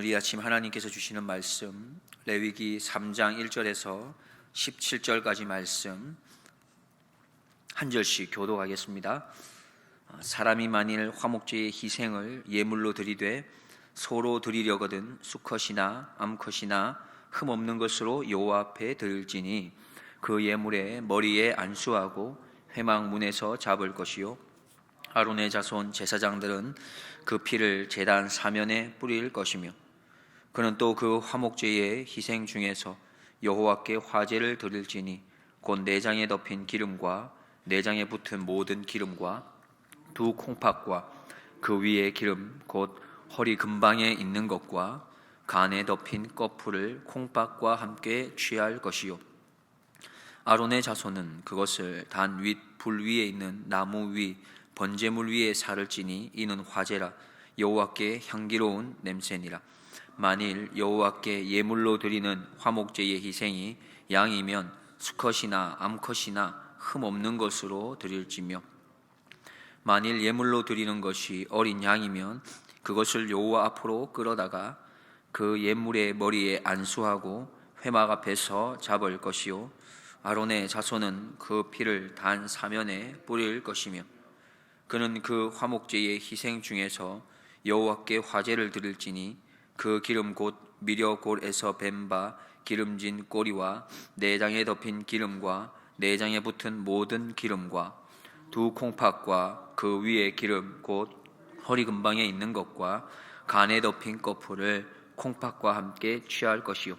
오늘 이 아침 하나님께서 주시는 말씀, 레위기 3장 1절에서 17절까지 말씀 한 절씩 교독하겠습니다. 사람이 만일 화목제의 희생을 예물로 드리되 소로 드리려거든 수컷이나 암컷이나 흠 없는 것으로 여호와 앞에 드릴지니 그 예물의 머리에 안수하고 회막문에서 잡을 것이요 아론의 자손 제사장들은 그 피를 제단 사면에 뿌릴 것이며 그는 또 그 화목제의 희생 중에서 여호와께 화제를 드릴지니 곧 내장에 덮인 기름과 내장에 붙은 모든 기름과 두 콩팥과 그 위에 기름 곧 허리 근방에 있는 것과 간에 덮인 꺼풀을 콩팥과 함께 취할 것이요 아론의 자손은 그것을 단 윗 불 위에 있는 나무 위 번제물 위에 살을 찌니 이는 화제라 여호와께 향기로운 냄새니라. 만일 여호와께 예물로 드리는 화목제의 희생이 양이면 수컷이나 암컷이나 흠 없는 것으로 드릴지며 만일 예물로 드리는 것이 어린 양이면 그것을 여호와 앞으로 끌어다가 그 예물의 머리에 안수하고 회막 앞에서 잡을 것이요 아론의 자손은 그 피를 단 사면에 뿌릴 것이며 그는 그 화목제의 희생 중에서 여호와께 화제를 드릴지니 그 기름 곧 미려골에서 뱀 바 기름진 꼬리와 내장에 덮인 기름과 내장에 붙은 모든 기름과 두 콩팥과 그 위에 기름 곧 허리 근방에 있는 것과 간에 덮인 꺼풀을 콩팥과 함께 취할 것이요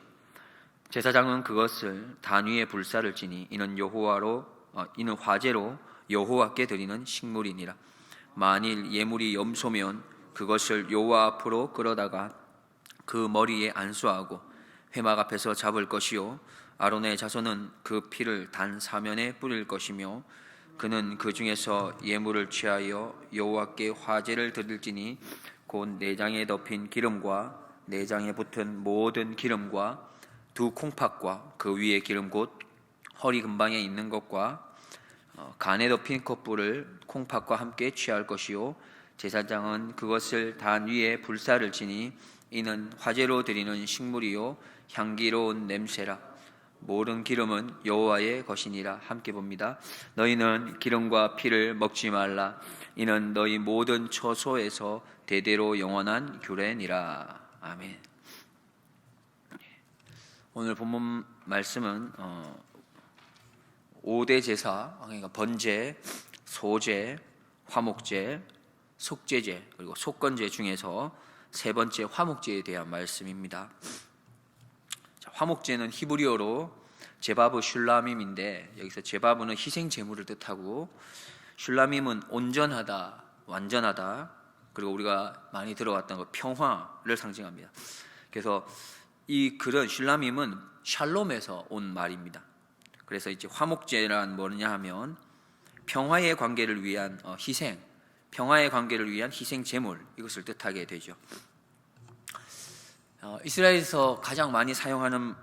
제사장은 그것을 단 위에 불사를 지니 이는 화제로 여호와께 드리는 식물이니라. 만일 예물이 염소면 그것을 여호와 앞으로 끌어다가 그 머리에 안수하고 회막 앞에서 잡을 것이요 아론의 자손은 그 피를 단 사면에 뿌릴 것이며 그는 그 중에서 예물을 취하여 여호와께 화제를 드릴지니 곧 내장에 덮인 기름과 내장에 붙은 모든 기름과 두 콩팥과 그 위에 기름 곧 허리 근방에 있는 것과 간에 덮인 컵불을 콩팥과 함께 취할 것이요 제사장은 그것을 단 위에 불사를 지니 이는 화제로 드리는 식물이요 향기로운 냄새라. 모든 기름은 여호와의 것이니라. 함께 봅니다. 너희는 기름과 피를 먹지 말라. 이는 너희 모든 처소에서 대대로 영원한 규례니라. 아멘. 오늘 본문 말씀은 5대 제사, 그러니까 번제, 소제, 화목제, 속제제, 그리고 속건제 중에서 세 번째 화목제에 대한 말씀입니다. 화목제는 히브리어로 제바브 슐라밈인데 여기서 제바브는 희생 제물을 뜻하고 슐라밈은 온전하다, 완전하다, 그리고 우리가 많이 들어왔던 것 평화를 상징합니다. 그래서 이 글은 슐라밈은 샬롬에서 온 말입니다. 그래서 이제 화목제란 뭐냐 하면 평화의 관계를 위한 희생, 평화의 관계를 위한 희생 제물, 이것을 뜻하게 되죠. 이스라엘에서 가장 많이 사용하는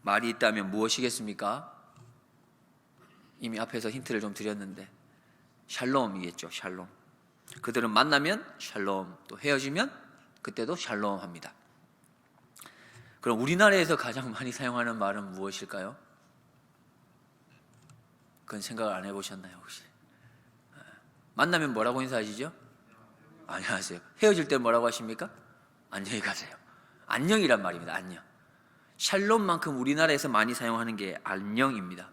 말이 있다면 무엇이겠습니까? 이미 앞에서 힌트를 좀 드렸는데 샬롬이겠죠. 샬롬. 그들은 만나면 샬롬, 또 헤어지면 그때도 샬롬 합니다. 그럼 우리나라에서 가장 많이 사용하는 말은 무엇일까요? 그건 생각을 안 해보셨나요 혹시? 만나면 뭐라고 인사하시죠? 안녕하세요. 헤어질 때 뭐라고 하십니까? 안녕히 가세요. 안녕이란 말입니다. 안녕. 샬롬만큼 우리나라에서 많이 사용하는 게 안녕입니다.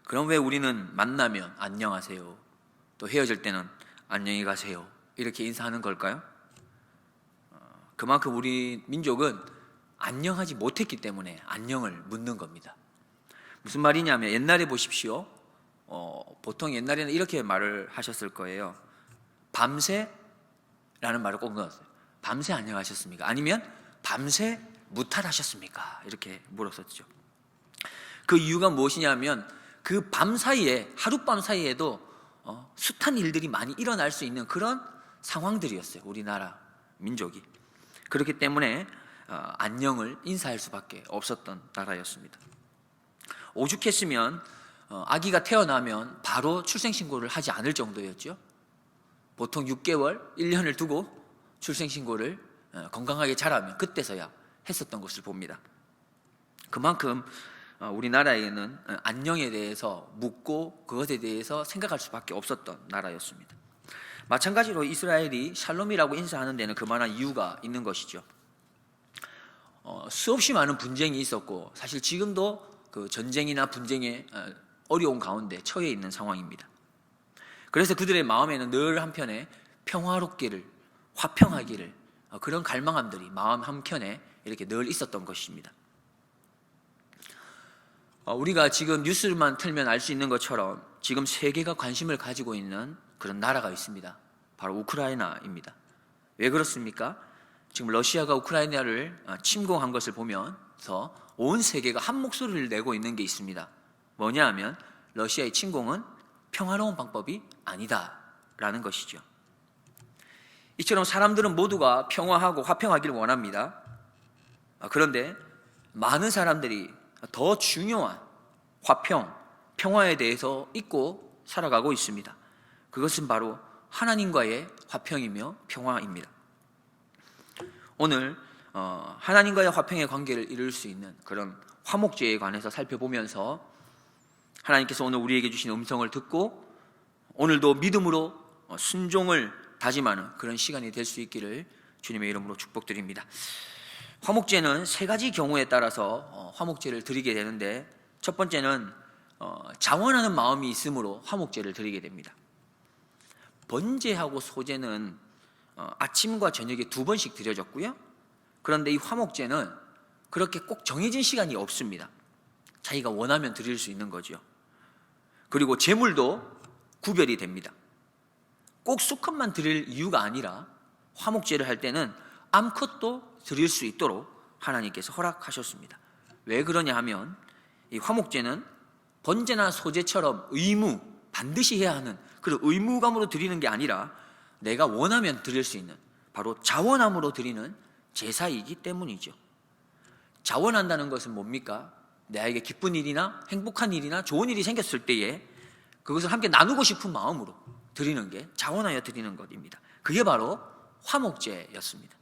그럼 왜 우리는 만나면 안녕하세요, 또 헤어질 때는 안녕히 가세요 이렇게 인사하는 걸까요? 그만큼 우리 민족은 안녕하지 못했기 때문에 안녕을 묻는 겁니다. 무슨 말이냐면 옛날에 보십시오. 보통 옛날에는 이렇게 말을 하셨을 거예요. 밤새? 라는 말을 꼭 넣었어요. 밤새 안녕하셨습니까? 아니면 밤새 무탈하셨습니까? 이렇게 물었었죠. 그 이유가 무엇이냐면 그 밤 사이에, 하룻밤 사이에도 숱한 일들이 많이 일어날 수 있는 그런 상황들이었어요. 우리나라 민족이. 그렇기 때문에 안녕을 인사할 수밖에 없었던 나라였습니다. 오죽했으면 아기가 태어나면 바로 출생신고를 하지 않을 정도였죠. 보통 6개월, 1년을 두고 출생신고를 건강하게 자라면 그때서야 했었던 것을 봅니다. 그만큼 우리나라에는 안녕에 대해서 묻고 그것에 대해서 생각할 수밖에 없었던 나라였습니다. 마찬가지로 이스라엘이 샬롬이라고 인사하는 데는 그만한 이유가 있는 것이죠. 수없이 많은 분쟁이 있었고 사실 지금도 그 전쟁이나 분쟁에 어려운 가운데 처해 있는 상황입니다. 그래서 그들의 마음에는 늘 한편에 평화롭기를, 화평하기를, 그런 갈망함들이 마음 한켠에 이렇게 늘 있었던 것입니다. 우리가 지금 뉴스만 틀면 알 수 있는 것처럼 지금 세계가 관심을 가지고 있는 그런 나라가 있습니다. 바로 우크라이나입니다. 왜 그렇습니까? 지금 러시아가 우크라이나를 침공한 것을 보면서 온 세계가 한 목소리를 내고 있는 게 있습니다. 뭐냐 하면 러시아의 침공은 평화로운 방법이 아니다라는 것이죠. 이처럼 사람들은 모두가 평화하고 화평하기를 원합니다. 그런데 많은 사람들이 더 중요한 화평, 평화에 대해서 잊고 살아가고 있습니다. 그것은 바로 하나님과의 화평이며 평화입니다. 오늘 하나님과의 화평의 관계를 이룰 수 있는 그런 화목제에 관해서 살펴보면서 하나님께서 오늘 우리에게 주신 음성을 듣고 오늘도 믿음으로 순종을 다짐하는 그런 시간이 될 수 있기를 주님의 이름으로 축복드립니다. 화목제는 세 가지 경우에 따라서 화목제를 드리게 되는데, 첫 번째는 자원하는 마음이 있으므로 화목제를 드리게 됩니다. 번제하고 소제는 아침과 저녁에 2번씩 드려졌고요. 그런데 이 화목제는 그렇게 꼭 정해진 시간이 없습니다. 자기가 원하면 드릴 수 있는 거죠. 그리고 제물도 구별이 됩니다. 꼭 수컷만 드릴 이유가 아니라 화목제를 할 때는 암컷도 드릴 수 있도록 하나님께서 허락하셨습니다. 왜 그러냐 하면 이 화목제는 번제나 소제처럼 의무, 반드시 해야 하는 그런 의무감으로 드리는 게 아니라 내가 원하면 드릴 수 있는 바로 자원함으로 드리는 제사이기 때문이죠. 자원한다는 것은 뭡니까? 나에게 기쁜 일이나 행복한 일이나 좋은 일이 생겼을 때에 그것을 함께 나누고 싶은 마음으로 드리는 게 자원하여 드리는 것입니다. 그게 바로 화목제였습니다.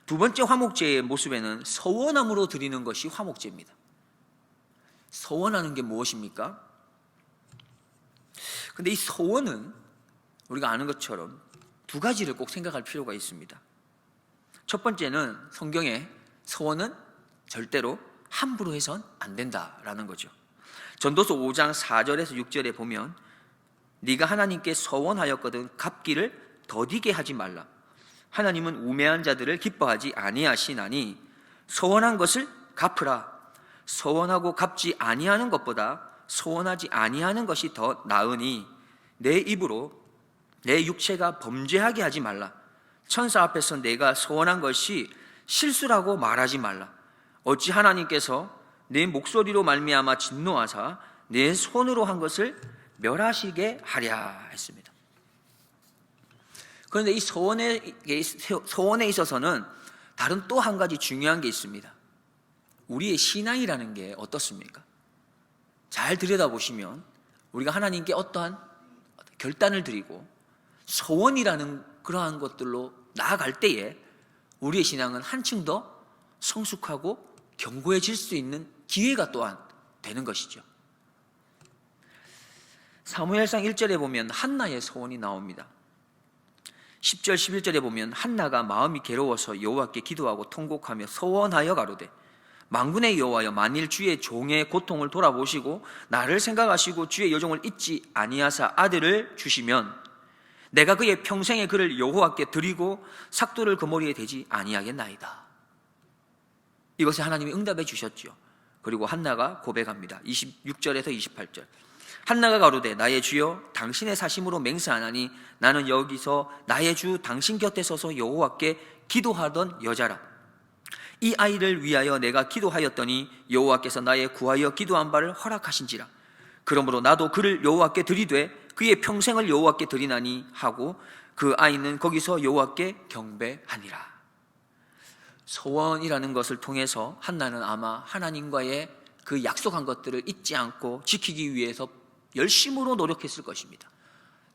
두 번째 화목제의 모습에는 서원함으로 드리는 것이 화목제입니다. 서원하는 게 무엇입니까? 근데 이 서원은 우리가 아는 것처럼 두 가지를 꼭 생각할 필요가 있습니다. 첫 번째는 성경에 서원은 절대로 함부로 해선 안 된다라는 거죠. 전도서 5장 4절에서 6절에 보면 네가 하나님께 서원하였거든 갚기를 더디게 하지 말라. 하나님은 우매한 자들을 기뻐하지 아니하시나니 서원한 것을 갚으라. 서원하고 갚지 아니하는 것보다 서원하지 아니하는 것이 더 나으니 내 입으로 내 육체가 범죄하게 하지 말라. 천사 앞에서 내가 서원한 것이 실수라고 말하지 말라. 어찌 하나님께서 내 목소리로 말미암아 진노하사 내 손으로 한 것을 멸하시게 하랴 했습니다. 그런데 이 서원에 있어서는 다른 또 한 가지 중요한 게 있습니다. 우리의 신앙이라는 게 어떻습니까? 잘 들여다보시면 우리가 하나님께 어떠한 결단을 드리고 서원이라는 그러한 것들로 나아갈 때에 우리의 신앙은 한층 더 성숙하고 견고해질 수 있는 기회가 또한 되는 것이죠. 사무엘상 1절에 보면 한나의 서원이 나옵니다. 10절 11절에 보면 한나가 마음이 괴로워서 여호와께 기도하고 통곡하며 서원하여 가로되 만군의 여호와여 만일 주의 종의 고통을 돌아보시고 나를 생각하시고 주의 여종을 잊지 아니하사 아들을 주시면 내가 그의 평생에 그를 여호와께 드리고 삭도를 그 머리에 대지 아니하겠나이다. 이것에 하나님이 응답해 주셨죠. 그리고 한나가 고백합니다. 26절에서 28절. 한나가 가로되 나의 주여 당신의 사심으로 맹세하나니 나는 여기서 나의 주 당신 곁에 서서 여호와께 기도하던 여자라. 이 아이를 위하여 내가 기도하였더니 여호와께서 나의 구하여 기도한 바를 허락하신지라. 그러므로 나도 그를 여호와께 드리되 그의 평생을 여호와께 드리나니 하고 그 아이는 거기서 여호와께 경배하니라. 서원이라는 것을 통해서 한나는 아마 하나님과의 그 약속한 것들을 잊지 않고 지키기 위해서 열심으로 노력했을 것입니다.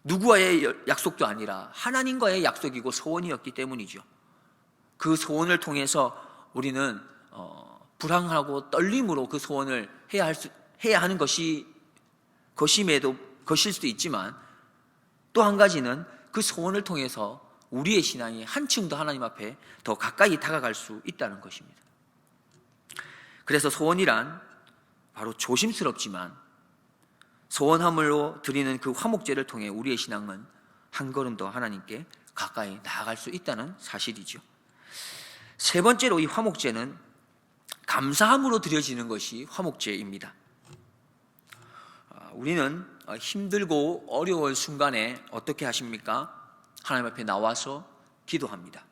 누구와의 약속도 아니라 하나님과의 약속이고 소원이었기 때문이죠. 그 소원을 통해서 우리는 불안하고 떨림으로 그 소원을 해야 하는 것일 수도 있지만, 또 한 가지는 그 소원을 통해서 우리의 신앙이 한층 더 하나님 앞에 더 가까이 다가갈 수 있다는 것입니다. 그래서 소원이란 바로 조심스럽지만 소원함으로 드리는 그 화목제를 통해 우리의 신앙은 한 걸음 더 하나님께 가까이 나아갈 수 있다는 사실이죠. 세 번째로 이 화목제는 감사함으로 드려지는 것이 화목제입니다. 우리는 힘들고 어려운 순간에 어떻게 하십니까? 하나님 앞에 나와서 기도합니다.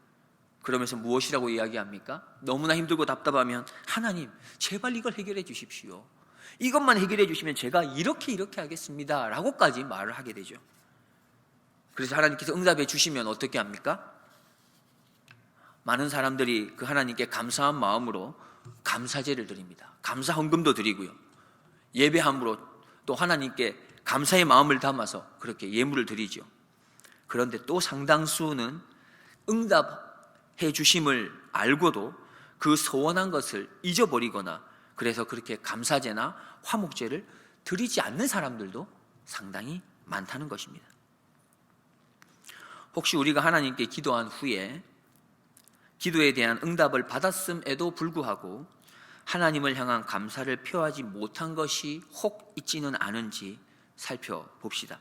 그러면서 무엇이라고 이야기합니까? 너무나 힘들고 답답하면 하나님 제발 이걸 해결해 주십시오. 이것만 해결해 주시면 제가 이렇게 하겠습니다 라고까지 말을 하게 되죠. 그래서 하나님께서 응답해 주시면 어떻게 합니까? 많은 사람들이 그 하나님께 감사한 마음으로 감사제를 드립니다. 감사 헌금도 드리고요, 예배함으로 또 하나님께 감사의 마음을 담아서 그렇게 예물을 드리죠. 그런데 또 상당수는 응답해 주심을 알고도 그 소원한 것을 잊어버리거나, 그래서 그렇게 감사제나 화목제를 드리지 않는 사람들도 상당히 많다는 것입니다. 혹시 우리가 하나님께 기도한 후에 기도에 대한 응답을 받았음에도 불구하고 하나님을 향한 감사를 표하지 못한 것이 혹 있지는 않은지 살펴봅시다.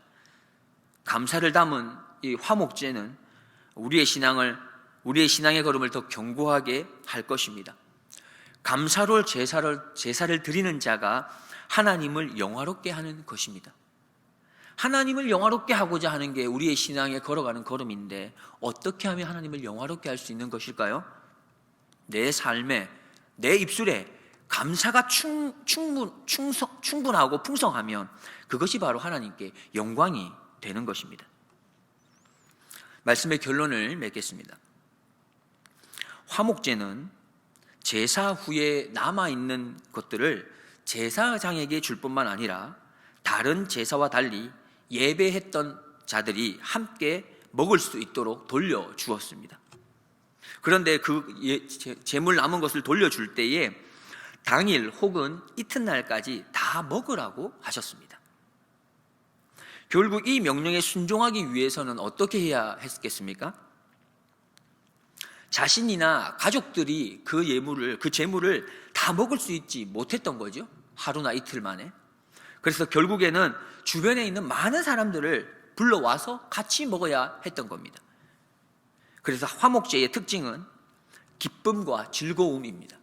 감사를 담은 이 화목제는 우리의 신앙의 걸음을 더 견고하게 할 것입니다. 감사로 제사를 드리는 자가 하나님을 영화롭게 하는 것입니다. 하나님을 영화롭게 하고자 하는 게 우리의 신앙에 걸어가는 걸음인데, 어떻게 하면 하나님을 영화롭게 할 수 있는 것일까요? 내 삶에, 내 입술에 감사가 충분하고 풍성하면 그것이 바로 하나님께 영광이 되는 것입니다. 말씀의 결론을 맺겠습니다. 화목제는 제사 후에 남아있는 것들을 제사장에게 줄 뿐만 아니라 다른 제사와 달리 예배했던 자들이 함께 먹을 수 있도록 돌려주었습니다. 그런데 그 제물 남은 것을 돌려줄 때에 당일 혹은 이튿날까지 다 먹으라고 하셨습니다. 결국 이 명령에 순종하기 위해서는 어떻게 해야 했겠습니까? 자신이나 가족들이 그 제물을 다 먹을 수 있지 못했던 거죠. 하루나 이틀 만에. 그래서 결국에는 주변에 있는 많은 사람들을 불러와서 같이 먹어야 했던 겁니다. 그래서 화목제의 특징은 기쁨과 즐거움입니다.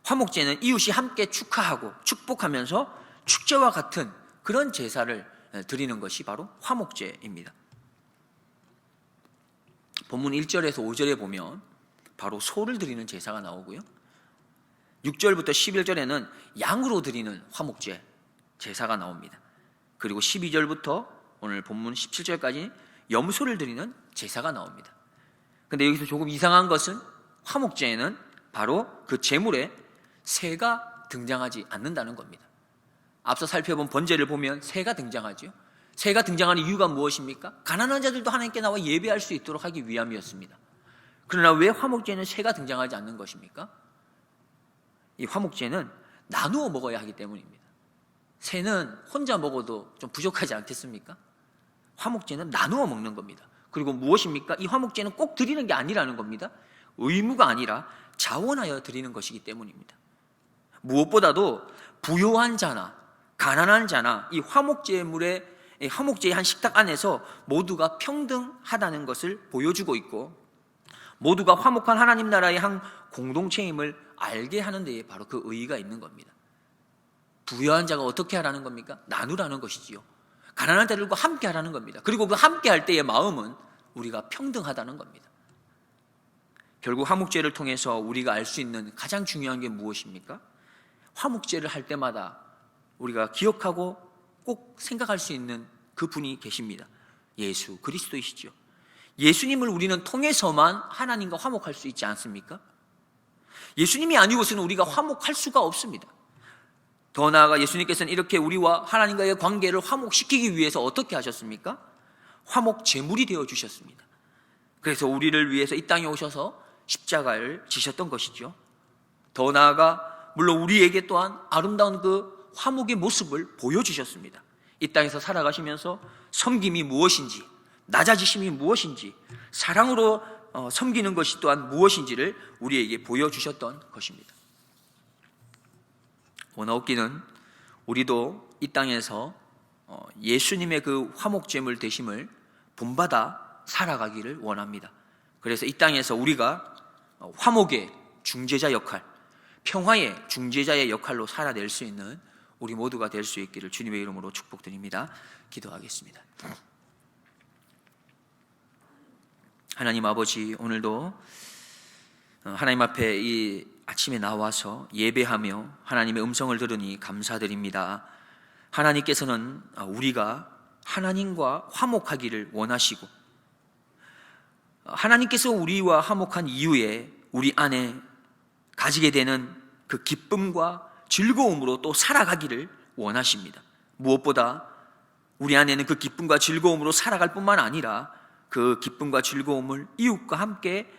화목제는 이웃이 함께 축하하고 축복하면서 축제와 같은 그런 제사를 드리는 것이 바로 화목제입니다. 본문 1절에서 5절에 보면 바로 소를 드리는 제사가 나오고요, 6절부터 11절에는 양으로 드리는 화목제 제사가 나옵니다. 그리고 12절부터 오늘 본문 17절까지 염소를 드리는 제사가 나옵니다. 그런데 여기서 조금 이상한 것은 화목제에는 바로 그 제물에 새가 등장하지 않는다는 겁니다. 앞서 살펴본 번제를 보면 새가 등장하죠. 새가 등장하는 이유가 무엇입니까? 가난한 자들도 하나님께 나와 예배할 수 있도록 하기 위함이었습니다. 그러나 왜 화목제에는 새가 등장하지 않는 것입니까? 이 화목제는 나누어 먹어야 하기 때문입니다. 새는 혼자 먹어도 좀 부족하지 않겠습니까? 화목제는 나누어 먹는 겁니다. 그리고 무엇입니까? 이 화목제는 꼭 드리는 게 아니라는 겁니다. 의무가 아니라 자원하여 드리는 것이기 때문입니다. 무엇보다도 부요한 자나 가난한 자나 이 화목제의 한 식탁 안에서 모두가 평등하다는 것을 보여주고 있고, 모두가 화목한 하나님 나라의 한 공동체임을 알게 하는 데에 바로 그 의의가 있는 겁니다. 부유한 자가 어떻게 하라는 겁니까? 나누라는 것이지요. 가난한 자들과 함께 하라는 겁니다. 그리고 그 함께 할 때의 마음은 우리가 평등하다는 겁니다. 결국 화목제를 통해서 우리가 알 수 있는 가장 중요한 게 무엇입니까? 화목제를 할 때마다 우리가 기억하고 꼭 생각할 수 있는 그 분이 계십니다. 예수 그리스도이시죠. 예수님을 우리는 통해서만 하나님과 화목할 수 있지 않습니까? 예수님이 아니고서는 우리가 화목할 수가 없습니다. 더 나아가 예수님께서는 이렇게 우리와 하나님과의 관계를 화목시키기 위해서 어떻게 하셨습니까? 화목 제물이 되어 주셨습니다. 그래서 우리를 위해서 이 땅에 오셔서 십자가를 지셨던 것이죠. 더 나아가 물론 우리에게 또한 아름다운 그 화목의 모습을 보여주셨습니다. 이 땅에서 살아가시면서 섬김이 무엇인지, 낮아지심이 무엇인지, 사랑으로 섬기는 것이 또한 무엇인지를 우리에게 보여주셨던 것입니다. 원하옵기는 우리도 이 땅에서 예수님의 그 화목제물 되심을 본받아 살아가기를 원합니다. 그래서 이 땅에서 우리가 화목의 중재자 역할, 평화의 중재자의 역할로 살아낼 수 있는 우리 모두가 될 수 있기를 주님의 이름으로 축복드립니다. 기도하겠습니다. 하나님 아버지, 오늘도 하나님 앞에 이 아침에 나와서 예배하며 하나님의 음성을 들으니 감사드립니다. 하나님께서는 우리가 하나님과 화목하기를 원하시고, 하나님께서 우리와 화목한 이후에 우리 안에 가지게 되는 그 기쁨과 즐거움으로 또 살아가기를 원하십니다. 무엇보다 우리 안에는 그 기쁨과 즐거움으로 살아갈 뿐만 아니라 그 기쁨과 즐거움을 이웃과 함께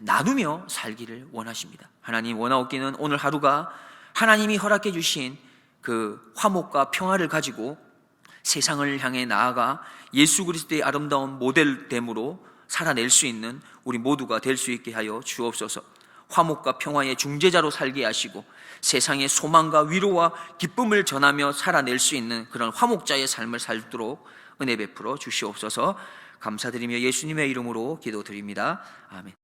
나누며 살기를 원하십니다. 하나님, 원하옵기는 오늘 하루가 하나님이 허락해 주신 그 화목과 평화를 가지고 세상을 향해 나아가 예수 그리스도의 아름다운 모델됨으로 살아낼 수 있는 우리 모두가 될 수 있게 하여 주옵소서. 화목과 평화의 중재자로 살게 하시고 세상의 소망과 위로와 기쁨을 전하며 살아낼 수 있는 그런 화목자의 삶을 살도록 은혜 베풀어 주시옵소서. 감사드리며 예수님의 이름으로 기도드립니다. 아멘.